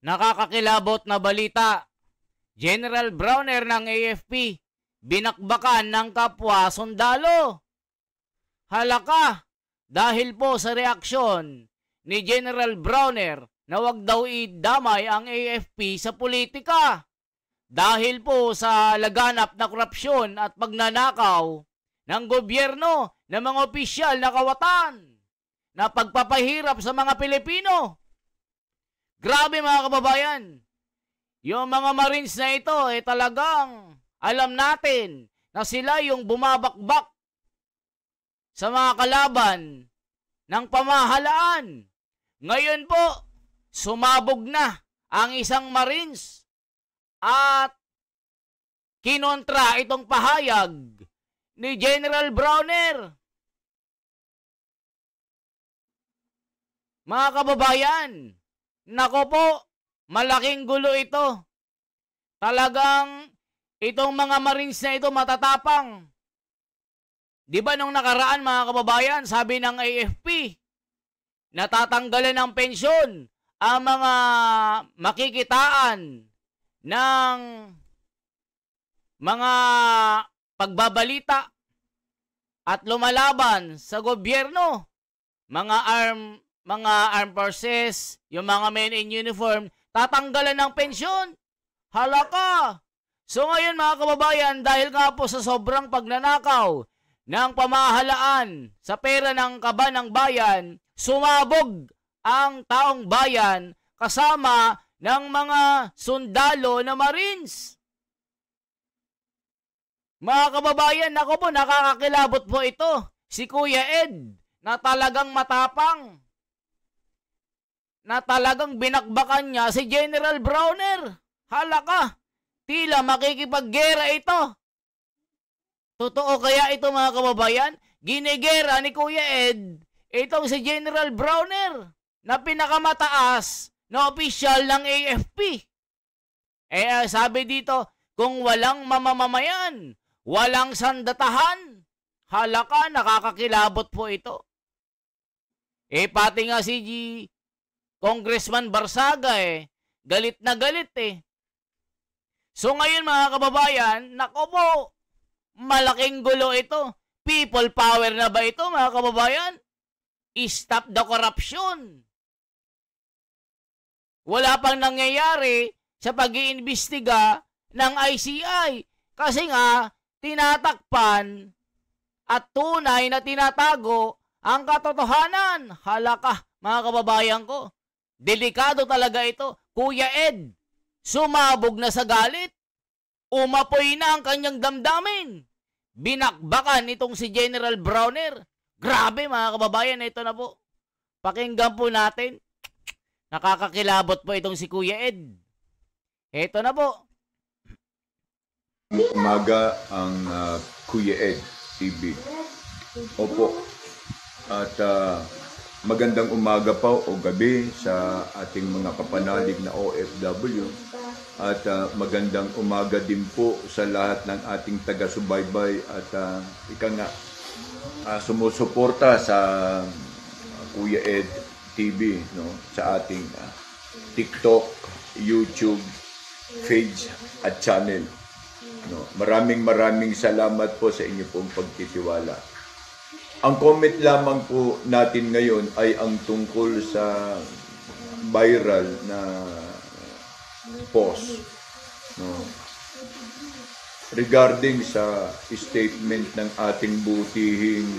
Nakakakilabot na balita. General Browner ng AFP, binakbakan ng kapwa sundalo. Halaka, dahil po sa reaksyon ni General Browner na wag daw idamay ang AFP sa politika. Dahil po sa laganap na korupsyon at pagnanakaw ng gobyerno ng mga opisyal na kawatan na pagpapahirap sa mga Pilipino. Grabe mga kababayan, yung mga Marines na ito talagang alam natin na sila yung bumabakbak sa mga kalaban ng pamahalaan. Ngayon po, sumabog na ang isang Marines at kinontra itong pahayag ni General Browner. Mga kababayan, nako po, malaking gulo ito. Talagang itong mga Marines na ito matatapang. Di ba nung nakaraan mga kababayan, sabi ng AFP, natatanggalan ng pensyon ang mga makikitaan ng mga pagbabalita at lumalaban sa gobyerno, mga armed forces, yung mga men in uniform, tatanggalan ng pensyon. Halaka! So ngayon mga kababayan, dahil nga po sa sobrang pagnanakaw ng pamahalaan sa pera ng kaban ng bayan, sumabog ang taong bayan kasama ng mga sundalo na Marines. Mga kababayan, ako po, nakakakilabot po ito. Si Kuya Ed, na talagang matapang, na talagang binakbakan niya si General Browner. Halaka, tila makikipaggera ito. Totoo kaya ito mga kababayan? Ginigera ni Kuya Ed itong si General Browner na pinakamataas na opisyal ng AFP. Sabi dito, kung walang mamamamayan, walang sandatahan. Halaka, nakakakilabot po ito. Pati nga si Congressman Barsaga galit na galit So ngayon mga kababayan, nako po, malaking gulo ito. People power na ba ito mga kababayan? Stop the corruption. Wala pang nangyayari sa pag-iimbestiga ng ICI kasi nga tinatakpan at tunay na tinatago ang katotohanan. Halaka mga kababayan ko, delikado talaga ito. Kuya Ed, sumabog na sa galit. Umapoy na ang kanyang damdamin. Binakbakan itong si General Browner. Grabe mga kababayan, ito na po. Pakinggan po natin. Nakakakilabot po itong si Kuya Ed. Ito na po. Umaga ang Kuya Ed TV. Opo. At magandang umaga pa o gabi sa ating mga kapanalig na OFW. At magandang umaga din po sa lahat ng ating taga-subaybay at sumusuporta sa Kuya Ed TV, no, sa ating TikTok, YouTube, page at channel. No, maraming salamat po sa inyo pong pagtitiwala. Ang comment lamang po natin ngayon ay ang tungkol sa viral na post, no, regarding sa statement ng ating butihing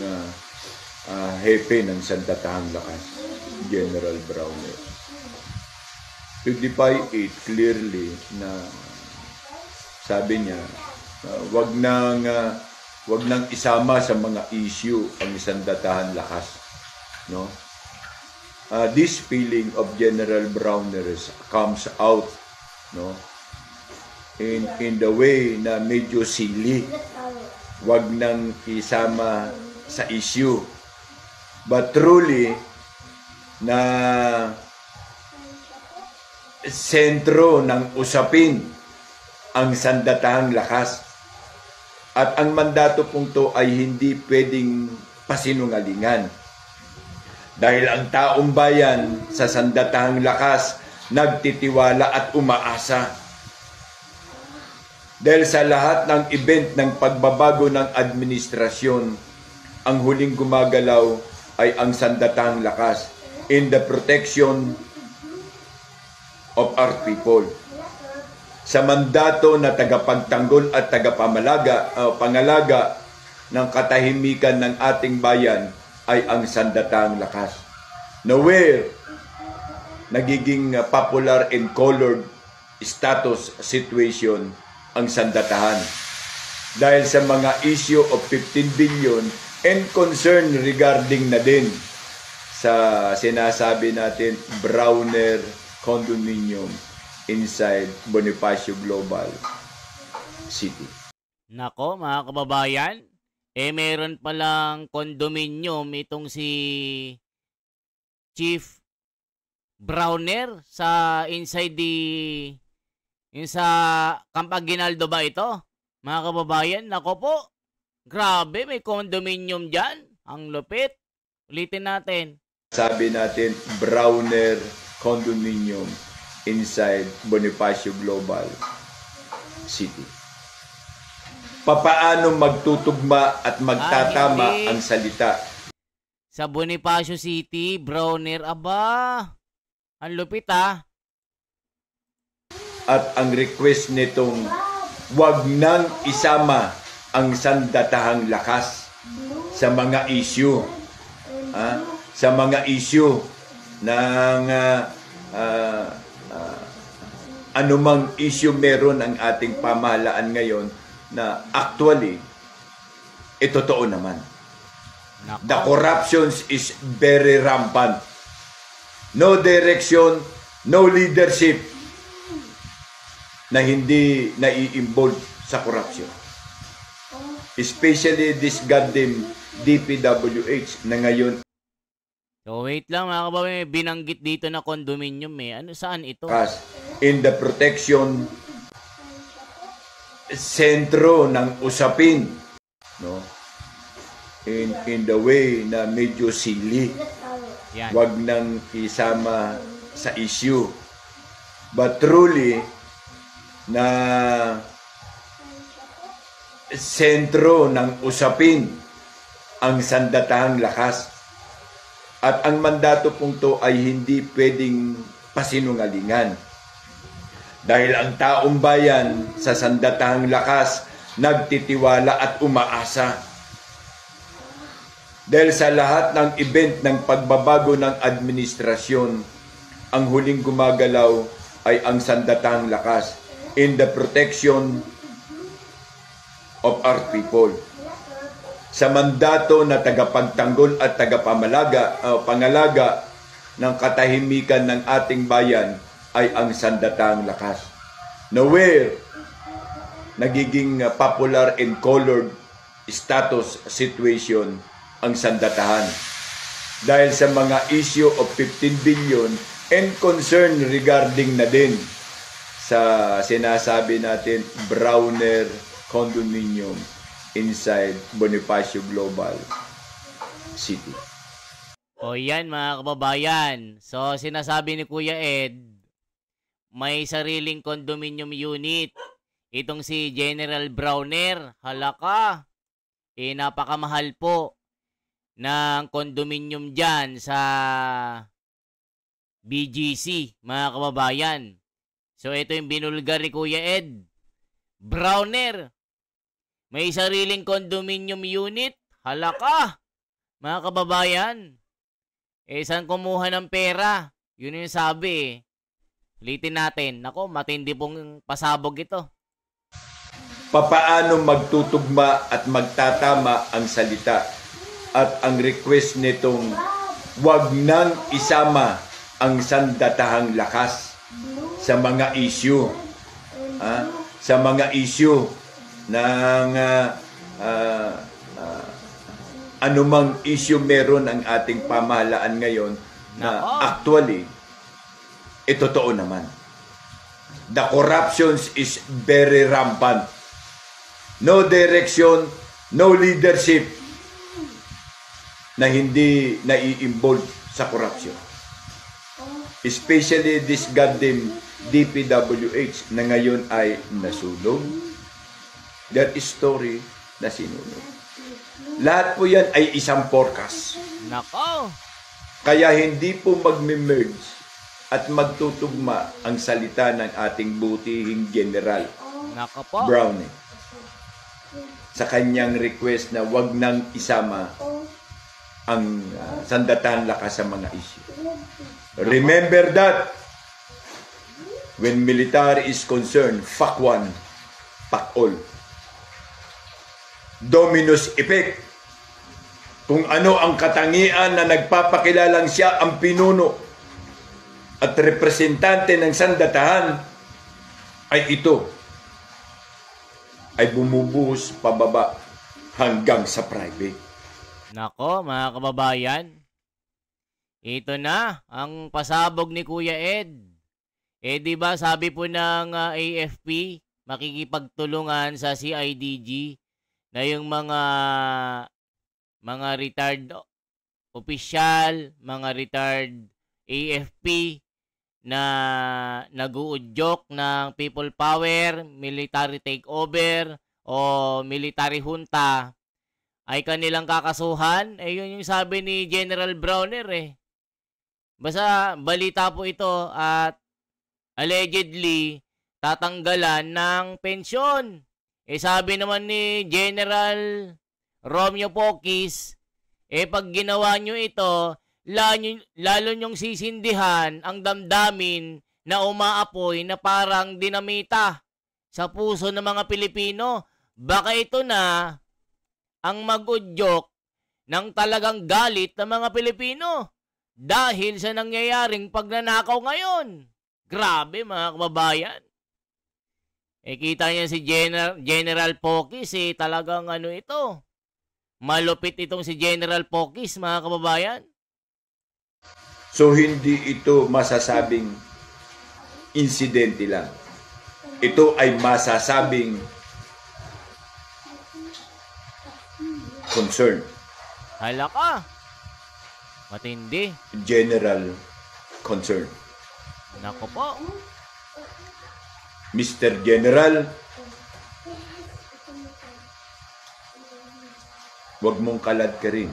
hepe ng Sandatahang Lakas, General Browner. Pidify it clearly na sabi niya, wag nang isama sa mga issue ang Sandatahang Lakas, no? This feeling of General Browner comes out, no, in the way na medyo silly. Wag nang isama sa issue. But truly, na sentro ng usapin ang Sandatahang Lakas. At ang mandato pong to ay hindi pwedeng pasinungalingan. Dahil ang taong bayan sa Sandatahang Lakas nagtitiwala at umaasa. Dahil sa lahat ng event ng pagbabago ng administrasyon, ang huling gumagalaw ay ang sandatahang lakas in the protection of our people. Sa mandato na tagapagtanggol at pangalaga ng katahimikan ng ating bayan ay ang sandatahang lakas. Nowhere nagiging popular and colored status situation ang sandatahan. Dahil sa mga issue of 15 billion and concern regarding na din sa sinasabi natin Browner condominium inside Bonifacio Global City. Nako mga kababayan, meron palang condominium itong si Chief Browner sa inside yung sa Camp Aguinaldo ba ito? Mga kababayan, nako po. Grabe, may condominium dyan. Ang lupit. Ulitin natin. Sabi natin, Browner condominium inside Bonifacio Global City. Papaano magtutugma at magtatama ang salita? Sa Bonifacio City, Browner, aba. Ang lupit ha. At ang request nitong wag nang isama ang sandatahang lakas sa mga issue. Sa mga issue ng anumang issue meron ang ating pamahalaan ngayon na actually, totoo naman. The corruption is very rampant. No direction, no leadership na hindi nai-involve sa corruption. Especially this goddamn DPWH na ngayon. So wait lang mga kababayan, may binanggit dito na condominium Ano, saan ito? In the protection sentro ng usapin, no? In the way na medyo silly. Yan. Wag nang isama sa issue. But truly, na sentro ng usapin ang sandatahang lakas. At ang mandato pong to ay hindi pwedeng pasinungalingan. Dahil ang taong bayan sa sandatahang lakas nagtitiwala at umaasa. Dahil sa lahat ng event ng pagbabago ng administrasyon, ang huling gumagalaw ay ang sandatahang lakas in the protection of our people. Sa mandato na tagapagtanggol at pangalaga ng katahimikan ng ating bayan ay ang sandatahang lakas. Nowhere nagiging popular and colored status situation ang sandatahan. Dahil sa mga issue of 15 billion and concern regarding na din sa sinasabi natin Browner condominium inside Bonifacio Global City. O yan mga kababayan. So sinasabi ni Kuya Ed, may sariling condominium unit. Itong si General Browner, halaka. Napakamahal po ng condominium dyan sa BGC, mga kababayan. So ito yung binulgar ni Kuya Ed. Browner, may sariling condominium unit? Halaka, mga kababayan. Saan kumuha ng pera? Yun yung sabi. Ulitin natin. Nako, matindi pong pasabog ito. Papaano magtutugma at magtatama ang salita? At ang request nitong wag nang isama ang sandatahang lakas sa mga issue. Sa mga issue ng anumang issue meron ang ating pamahalaan ngayon na actually, totoo naman. The corruption is very rampant. No direction, no leadership na hindi nai-involve sa corruption. Especially this goddamn DPWH na ngayon ay nasunog. That is story na sinunog. Lahat po yan ay isang forecast. Nako. Kaya hindi po magme-merge at magtutugma ang salita ng ating butihing General Nako po. Browne sa kanyang request na wag nang isama ang Sandatahang Lakas sa mga issue. Remember that when military is concerned, fuck one, fuck all. Domino's effect. Kung ano ang katangian na nagpapakilalang siya ang pinuno at representante ng sandatahan, ay ito ay bumubuhos pababa hanggang sa private. Nako, mga kababayan. Ito na ang pasabog ni Kuya Ed. Di ba sabi po ng AFP, makikipagtulungan sa CIDG na yung mga retired opisyal, mga retired AFP na nag-uudyok ng people power, military takeover o military junta ay kanilang kakasuhan. Yun yung sabi ni General Browner Basta balita po ito at allegedly tatanggalan ng pensyon. Sabi naman ni General Romeo Pocis, pag ginawa nyo ito, lalo nyong sisindihan ang damdamin na umaapoy na parang dinamita sa puso ng mga Pilipino. Baka ito na ang mag-udyok ng talagang galit ng mga Pilipino dahil sa nangyayaring pagnanakaw ngayon. Grabe, mga kababayan. Kita niya si General Pocis, talagang ito. Malupit itong si General Pocis, mga kababayan. So hindi ito masasabing insidente lang. Ito ay masasabing concern. Hala ka. Matindi. General concern. Nako po. Mr. General, wag mong kalad ka rin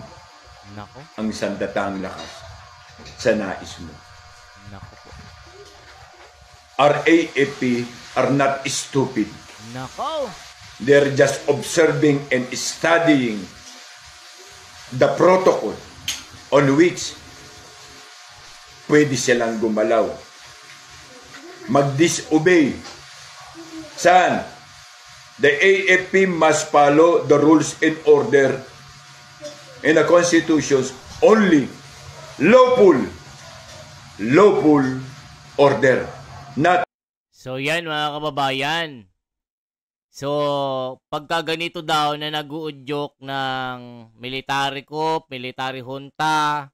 Nako. ang Sandatahang Lakas sa nais mo. Nako po. RAFP are not stupid. Nako. They're just observing and studying the protocol on which pwede silang gumalaw. Mag-disobey. Saan? The AFP must follow the rules and order in the constitutions only. Lawful order. Not. So yan, mga kababayan. So, pagka ganito daw na nag-uudyok ng military coup, military junta,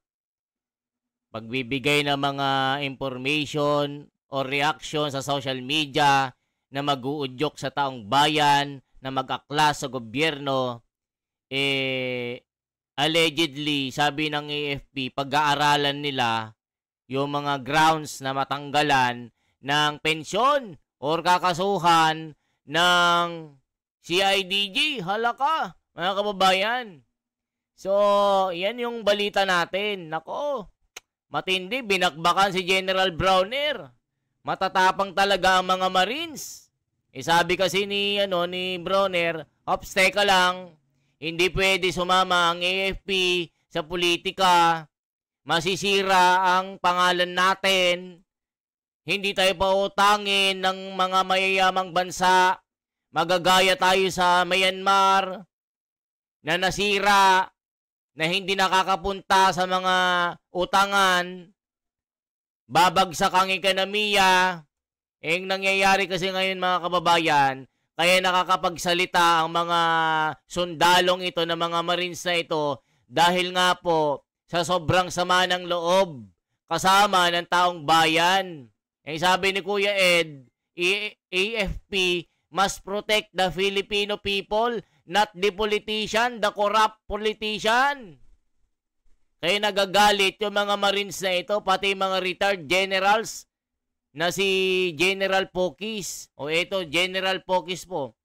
pagbibigay ng mga information o reaction sa social media na mag-uudyok sa taong bayan, na mag-aklas sa gobyerno, allegedly, sabi ng AFP, pag-aaralan nila yung mga grounds na matanggalan ng pensyon or kakasuhan ng CIDG. Hala ka, mga kababayan. So, yan yung balita natin. Nako, matindi, binakbakan si General Browner. Matatapang talaga ang mga Marines. Sabi kasi ni Browner, ops, teka lang, hindi pwede sumama ang AFP sa politika. Masisira ang pangalan natin. Hindi tayo pautangin ng mga mayayamang bansa. Magagaya tayo sa Myanmar na nasira, na hindi nakakapunta sa mga utangan. Babagsak ang ekonomiya. Ang nangyayari kasi ngayon, mga kababayan, kaya nakakapagsalita ang mga sundalong ito, ng mga Marines na ito, dahil nga po sa sobrang sama ng loob kasama ng taong bayan. Sabi ni Kuya Ed, AFP must protect the Filipino people, not the politician, the corrupt politician. Kaya nagagalit yung mga Marines na ito, pati mga retired generals na si General Pokis. O ito, General Pokis po.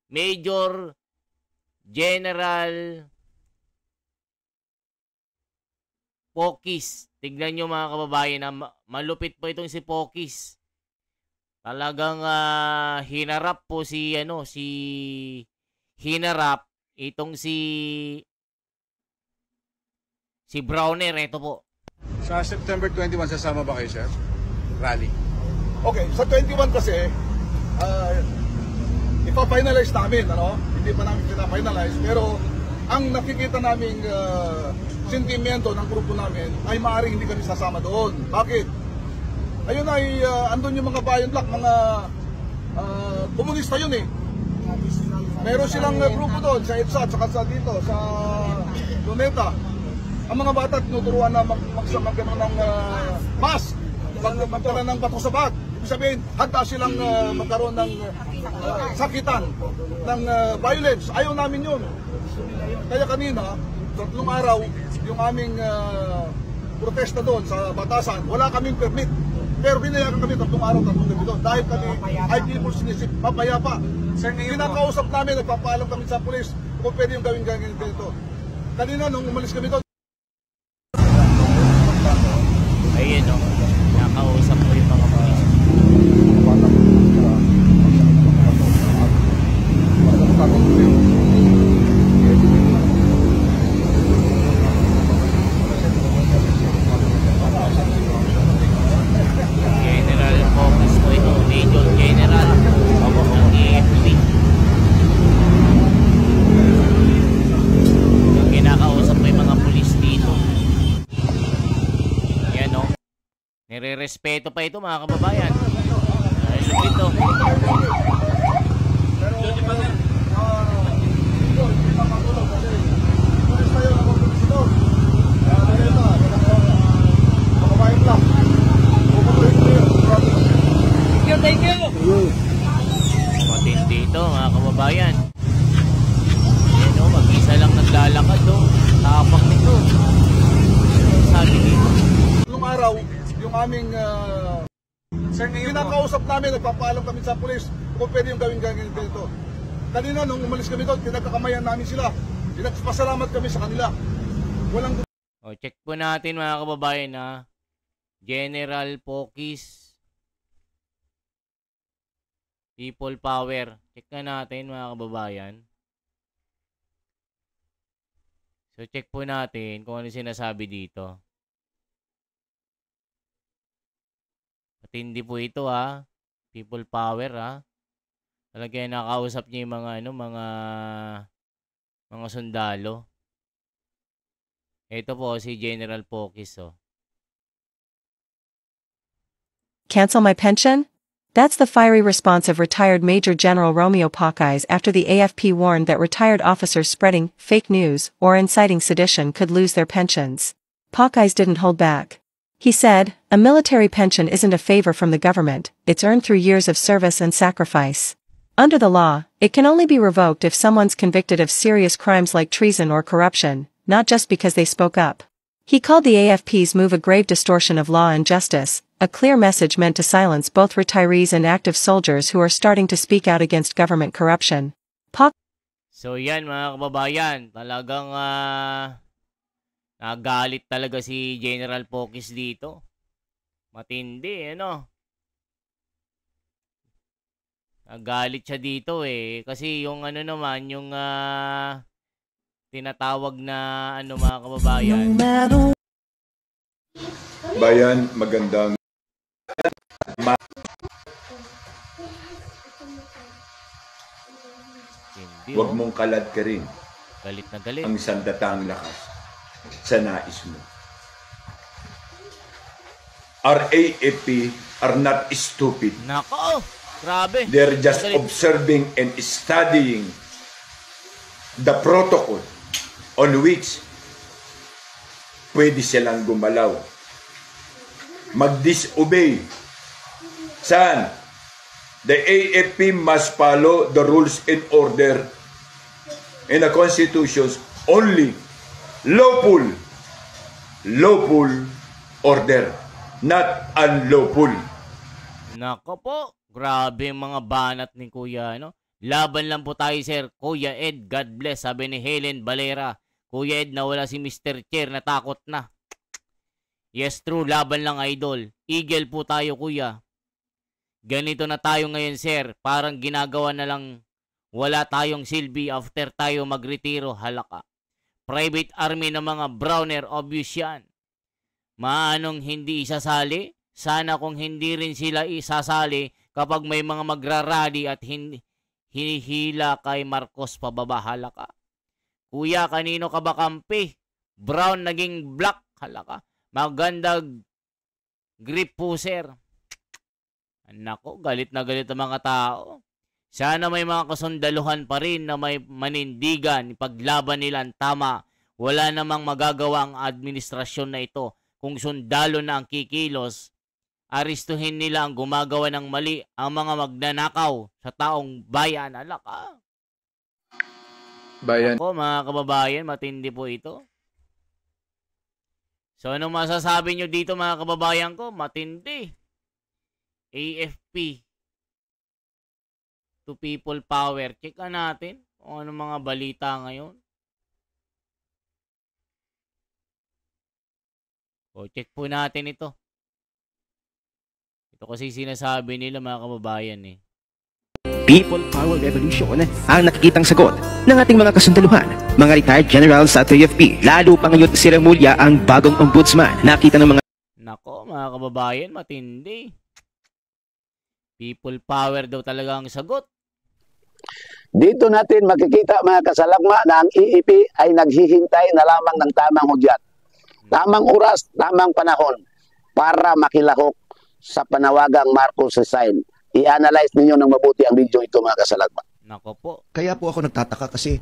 Major General Pokis. Tignan nyo mga kababayan na malupit po itong si Pokis. Talagang hinarap po si hinarap itong si Browner. Ito po. Sa September 21, sasama ba kayo, sir? Rally. Okay, sa 21 kasi, ipa-finalize namin, ano? Hindi pa namin pina-finalize, pero ang nakikita naming sentimiento ng grupo namin ay maaaring hindi kami sasama doon. Bakit? Ayun ay, andun yung mga Bayan Black, mga komunista yun eh. Meron silang grupo doon, sa EDSA, at saka sa dito, sa Luneta. Ang mga bata tinuturuan na magkaroon ng mask, magkaroon ng bato sa bag. Ibig sabihin, handa silang magkaroon ng sakitan, ng violence. Ayaw namin yun. Kaya kanina, 3 araw, yung aming protesta doon sa batasan, wala kaming permit. Pero binayagan kami 3 araw, 3 gabi doon. Dahil kami ay people's initiative, mapayapa. Kinakausap namin, nagpapaalam kami sa pulis kung pwede yung gawin ganito. Kanina, nung umalis kami doon, ayun o, nakausap ko yung mga pulis. General Pokis po ito, Major General ng AFP. Kinakausap ko yung mga pulis dito. Yan o. Nire-respeto pa ito mga kababayan. Ay, ito. Thank you. Matindi ito mga kababayan. Yan o, mag-isa lang naglalakad o. Tapak nito. Sabi dito. Nung araw, yung aming kinakausap namin, nagpapaalam kami sa pulis kung pwede yung gawin ganito. Kanina, nung umalis kami doon, pinagkakamayan namin sila. Pinagpasalamat kami sa kanila. Walang... O, check po natin mga kababayan ha. General Pokis. People Power. Check na natin mga kababayan. So, check po natin kung ano sinasabi dito. Matindi po ito ha. People Power ha. Talagang nakausap niya yung mga sundalo. Ito po si General Pokis oh. Cancel my pension? That's the fiery response of retired Major General Romeo Pokis after the AFP warned that retired officers spreading fake news or inciting sedition could lose their pensions. Pokis didn't hold back. He said, "A military pension isn't a favor from the government, it's earned through years of service and sacrifice. Under the law, it can only be revoked if someone's convicted of serious crimes like treason or corruption, not just because they spoke up." He called the AFP's move a grave distortion of law and justice, a clear message meant to silence both retirees and active soldiers who are starting to speak out against government corruption. So yan mga kababayan, talagang nagalit talaga si General Pokis dito. Matindi, ano? Nagalit siya dito eh. Kasi yung ano naman, yung tinatawag na ano mga kababayan. Bayan, magandang Hindi, huwag mong kalad ka rin galit na galit. ang sandatang lakas sa nais mo. Our AFP are not stupid. Nako, grabe. They're just Galit. observing and studying the protocol on which pwede silang gumalaw. Mag-disobey. Saan? The AFP must follow the rules and order in the constitutions only lawful lawful order, not unlawful. Nako po, grabe yung mga banat ni Kuya, no? Laban lang po tayo, sir. Kuya Ed, God bless, sabi ni Helen Valera. Kuya Ed, nawala si Mr. Chair, natakot na. Yes, true, laban lang, idol. Eagle po tayo, kuya. Ganito na tayo ngayon, sir. Parang ginagawa na lang wala tayong silbi after tayo magretiro, halaka. Private army ng mga Browner, obvious yan. Maanong hindi isasali? Sana kung hindi rin sila isasali kapag may mga magrarally at hinihila kay Marcos pababa, halaka. Kuya, kanino ka ba kampi? Brown naging black, halaka. Magandang grip po, sir. Nako, galit na galit ang mga tao. Sana may mga kasundaluhan pa rin na may manindigan, ipaglaban nila ang tama. Wala namang magagawa ang administrasyon na ito. Kung sundalo na ang kikilos, aristuhin nila ang gumagawa ng mali, ang mga magnanakaw sa taong bayan. Alaka. Bayan. Ako, mga kababayan, matindi po ito. So, anong masasabi nyo dito, mga kababayan ko? Matindi. AFP. To people power. Check natin kung ano mga balita ngayon. O, check po natin ito. Ito kasi sinasabi nila, mga kababayan eh. People Power Revolution ang nakikitang sagot ng ating mga kasundaluhan, mga retired generals sa AFP. Lalo pa ngayon si Remulla ang bagong ombudsman. Nakita ng mga... Nako, mga kababayan, matindi. People Power daw talaga ang sagot. Dito natin makikita, mga kasalagma, na ang EEP ay naghihintay na lamang ng tamang hudyat. Tamang oras, tamang panahon para makilahok sa panawagang Marcos Resign. I-analyze ninyo ng mabuti ang video ito, mga kasalagma. Nako po. Kaya po ako nagtataka kasi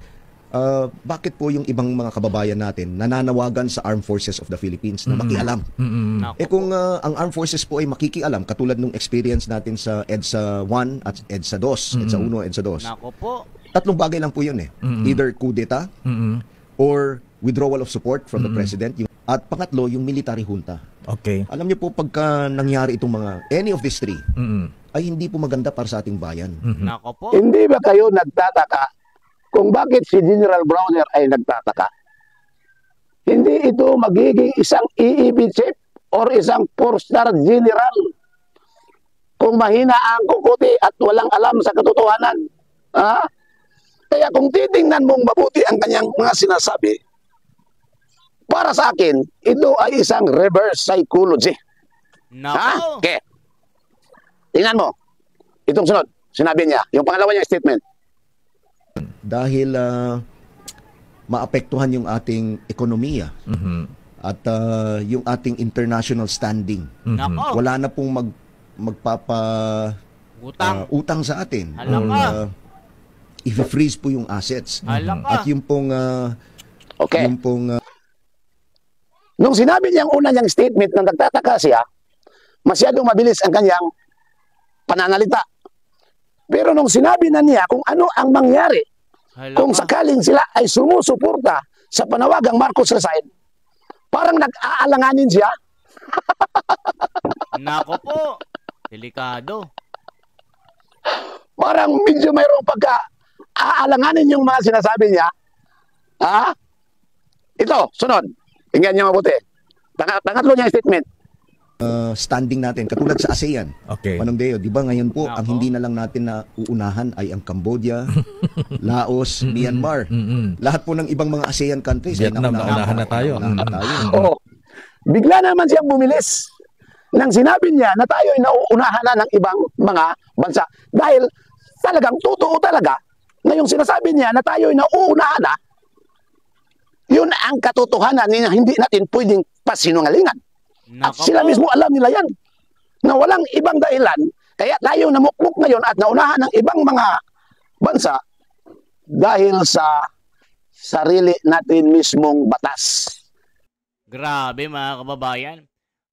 bakit po yung ibang mga kababayan natin nananawagan sa Armed Forces of the Philippines na makialam? Nako Kung ang Armed Forces po ay makikialam, katulad nung experience natin sa EDSA 1 at EDSA 2, EDSA 1, EDSA 2. Nako po. Tatlong bagay lang po yun eh. Either coup d'etat or withdrawal of support from the president. At pangatlo, yung military junta. Okay. Alam niyo po, pagka nangyari itong any of these three, ay hindi po maganda para sa ating bayan. Nako po. Hindi ba kayo nagtataka kung bakit si General Browner ay nagtataka? Hindi ito magiging isang EEP chief or isang 4-star general kung mahina ang kukuti at walang alam sa katotohanan. Ha? Kaya kung titingnan mong mabuti ang kanyang mga sinasabi, para sa akin, ito ay isang reverse psychology. Nako. Ha? Okay. Tingnan mo. Itong sunod. Sinabi niya. Yung pangalawa niyang statement. Dahil maapektuhan yung ating ekonomiya at yung ating international standing. Nako. Wala na pong utang sa atin. Halaka. I-freeze po yung assets. Halaka. At yung pong Okay. yung pong Nung sinabi niyang una niyang statement na nagtataka siya, masyadong mabilis ang kanyang pananalita. Pero nung sinabi na niya kung ano ang mangyari, kung sakaling sila ay sumusuporta sa panawagang Marcos Resign, parang nag-aalanganin siya. Nako po. Delikado. Parang medyo mayroong pagka-aalanganin yung mga sinasabi niya. Ha? Ito, sunod. Tingnan niyo mabuti. Pangatlo niya statement. standing natin, katulad sa ASEAN. Okay. Manong Deo, di ba ngayon po, Nako. ang hindi na lang natin na uunahan ay ang Cambodia, Laos, Myanmar. Lahat po ng ibang mga ASEAN countries. ay Vietnam, naunahan na tayo. Naunahan na tayo. Oo. Bigla naman siyang bumilis nang sinabi niya na tayo ay nauunahan na ng ibang mga bansa. Dahil talagang totoo talaga na yung sinasabi niya na tayo ay nauunahan na, yun ang katotohanan na hindi natin pwedeng pasinungalingan. At Nako sila po. mismo alam nila yan na walang ibang dahilan kaya tayo namuklok ngayon at naunahan ng ibang mga bansa dahil sa sarili natin mismong batas. Grabe mga kababayan.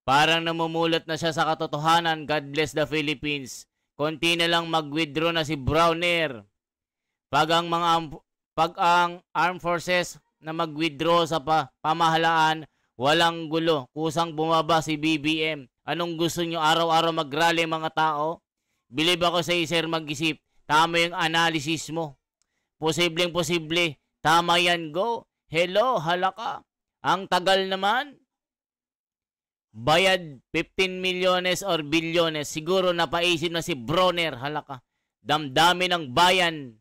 Parang namumulat na siya sa katotohanan. God bless the Philippines. Konti na lang mag-withdraw na si Browner. Pag ang armed forces na mag-withdraw sa pamahalaan, Walang gulo. Kusang bumaba si BBM. Anong gusto nyo? Araw-araw mag-rally mga tao? Believe ako sa sir, mag-isip. Tama yung analysis mo. Posibleng posible. Tama yan, go. Hello, halaka. Ang tagal naman. Bayad 15 milyones or bilyones. Siguro napaisip na si Bronner, halaka. Damdamin ng bayan.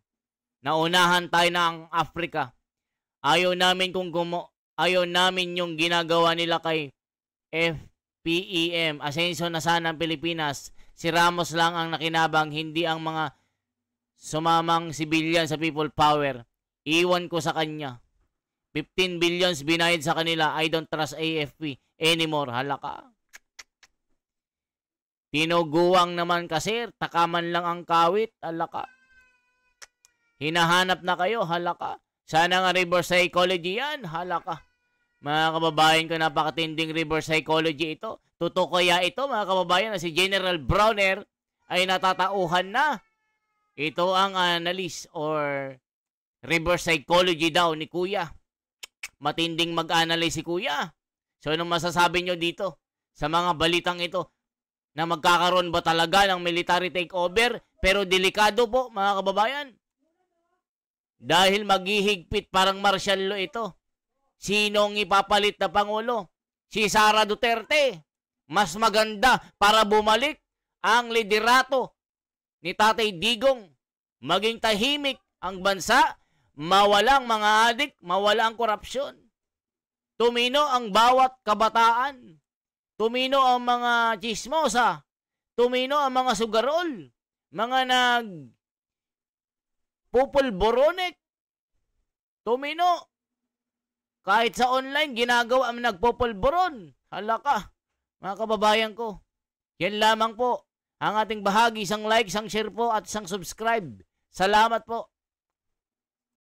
Naunahan tayo ng Africa. Ayaw namin yung ginagawa nila kay FPEM. Asenso na sana ang Pilipinas. Si Ramos lang ang nakinabang, hindi ang mga sumamang sibilyan sa people power. Iwan ko sa kanya. 15 billions binayad sa kanila. I don't trust AFP anymore. Halaka. Tinuguwang naman kasi. Takaman lang ang kawit. Halaka. Hinahanap na kayo. Halaka. Sana nga reverse psychology yan. Halaka. Mga kababayan ko, napakatinding reverse psychology ito. Totoo kaya ito, mga kababayan, na si General Browner ay natatauhan na. Ito ang analyst or reverse psychology daw ni Kuya. Matinding mag-analyze si Kuya. So, anong masasabi nyo dito sa mga balitang ito na magkakaroon ba talaga ng military takeover? Pero delikado po, mga kababayan. Dahil maghihigpit parang martial law ito. Sinong ipapalit na Pangulo? Si Sara Duterte. Mas maganda para bumalik ang liderato ni Tatay Digong. Maging tahimik ang bansa. Mawalang mga adik. Mawala ang korupsyon. Tumino ang bawat kabataan. Tumino ang mga chismosa. Tumino ang mga sugarol. Mga pupulboronek. Tumino. Kahit sa online, ginagawa ang nagpupulboron. Halaka, mga kababayan ko. Yan lamang po ang ating bahagi. Isang like, isang share po at isang subscribe. Salamat po.